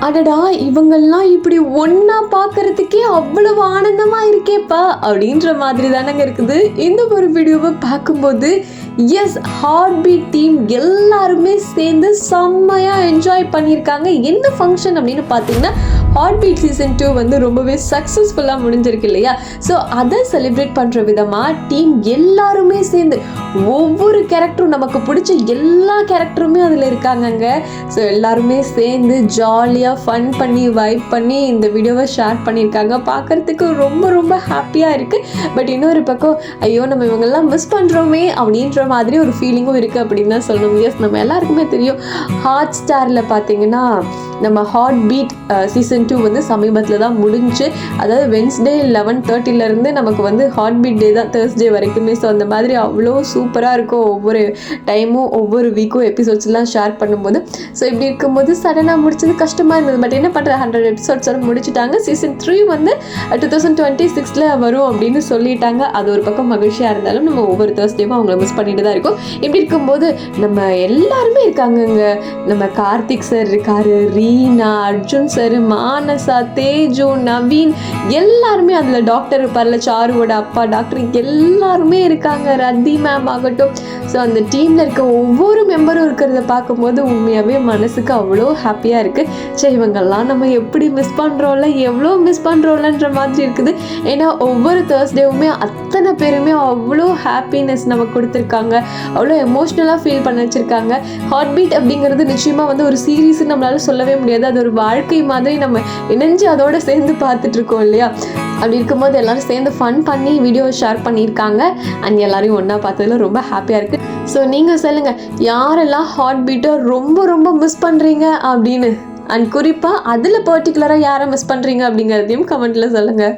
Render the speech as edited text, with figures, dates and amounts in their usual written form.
அடடா இவங்கெல்லாம் இப்படி ஒன்றா பார்க்கறதுக்கே அவ்வளவு ஆனந்தமாக இருக்கேப்பா அப்படின்ற மாதிரி தானங்க இருக்குது இந்த ஒரு வீடியோவை பார்க்கும்போது. எஸ், ஹார்ட் பீட் டீம் எல்லாருமே சேர்ந்து செம்மையாக என்ஜாய் பண்ணியிருக்காங்க. எந்த ஃபங்க்ஷன் அப்படின்னு பார்த்தீங்கன்னா ஹார்ட் பீட் சீசன் 2 வந்து ரொம்பவே சக்ஸஸ்ஃபுல்லாக முடிஞ்சிருக்கு இல்லையா? ஸோ அதை செலிப்ரேட் பண்ணுற விதமாக டீம் எல்லாருமே சேர்ந்து ஒவ்வொரு கேரக்டரும் நமக்கு பிடிச்ச எல்லா கேரக்டருமே அதில் இருக்காங்கங்க. ஸோ எல்லாருமே சேர்ந்து ஜாலியாக ஃபன் பண்ணி வைப் பண்ணி இந்த வீடியோவை ஷேர் பண்ணியிருக்காங்க. பார்க்குறதுக்கு ரொம்ப ரொம்ப ஹாப்பியாக இருக்குது. பட் இன்னொரு பக்கம் ஐயோ நம்ம இவங்கெல்லாம் மிஸ் பண்ணுறோமே அப்படின்ற மாதிரி ஒரு ஃபீலிங்கும் இருக்குது அப்படின்னு தான் சொல்லணும். எஸ், நம்ம எல்லாருக்குமே தெரியும் ஹாட் ஸ்டாரில் பார்த்தீங்கன்னா நம்ம ஹார்ட் பீட் சீசன் 2 வந்து சமீபத்தில் தான் முடிஞ்சு. அதாவது வென்ஸ்டே 11:30 நமக்கு வந்து ஹார்ட் பீட் டே தான் தேர்ஸ்டே வரைக்குமே. ஸோ அந்த மாதிரி அவ்வளோ சூப்பராக இருக்கும். ஒவ்வொரு டைமும் ஒவ்வொரு வீக்கும் எபிசோட்ஸ்லாம் ஷேர் பண்ணும்போது. ஸோ இப்படி இருக்கும்போது சடனாக முடிச்சது கஷ்டமாக இருந்தது. பட் என்ன பண்ணுற 100 எபிசோட்ஸோட முடிச்சுட்டாங்க. சீசன் 3 வந்து 2026 வரும் அப்படின்னு சொல்லிட்டாங்க. அது ஒரு பக்கம் மகிழ்ச்சியாக இருந்தாலும் நம்ம ஒவ்வொரு தேர்ஸ்டேவும் அவங்கள மிஸ் பண்ணிட்டு தான் இருக்கும். இப்படி இருக்கும்போது நம்ம எல்லாருமே இருக்காங்கங்க. நம்ம கார்த்திக் சார் இருக்காரு, ரீனா, அர்ஜுன் சார், மானசா, தேஜு, நவீன் எல்லாருமே அதில் டாக்டர் இருப்பார்ல, சாருவோட அப்பா டாக்டர் எல்லாருமே இருக்காங்க. ரத்தி மேம் ஆகட்டும். ஸோ அந்த டீமில் இருக்க ஒவ்வொரு மெம்பரும் இருக்கிறத பார்க்கும்போது உண்மையாகவே மனசுக்கு அவ்வளோ ஹாப்பியாக இருக்குது. சரி இவங்கெல்லாம் நம்ம எப்படி மிஸ் பண்ணுறோம்ல, எவ்வளோ மிஸ் பண்ணுறோம்லன்ற மாதிரி இருக்குது. ஏன்னா ஒவ்வொரு தேர்ஸ்டேவுமே அத்தனை பேருமே அவ்வளோ ஹாப்பினஸ் நமக்கு கொடுத்துருக்காங்க. அவ்வளோ எமோஷ்னலாக ஃபீல் பண்ண வச்சுருக்காங்க. ஹார்ட் பீட் அப்படிங்கிறது நிச்சயமாக வந்து ஒரு சீரீஸ்ன்னு நம்மளால சொல்லவே முடியாது. அது ஒரு வாழ்க்கை மாதிரி நம்ம இணைஞ்சு அதோட சேர்ந்து பார்த்துட்ருக்கோம் இல்லையா? அப்படி இருக்கும்போது எல்லோரும் சேர்ந்து ஃபன் பண்ணி வீடியோவை ஷேர் பண்ணியிருக்காங்க. அண்ட் எல்லாரையும் ஒன்றா பார்த்ததுல ரொம்ப ஹாப்பியாக இருக்குது. ஸோ நீங்கள் சொல்லுங்கள், யாரெல்லாம் ஹார்ட் பீட்டை ரொம்ப ரொம்ப மிஸ் பண்ணுறீங்க அப்படின்னு. அண்ட் குறிப்பாக அதில் பர்டிகுலராக யாரை மிஸ் பண்ணுறீங்க அப்படிங்கிறதையும் கமெண்ட்டில் சொல்லுங்கள்.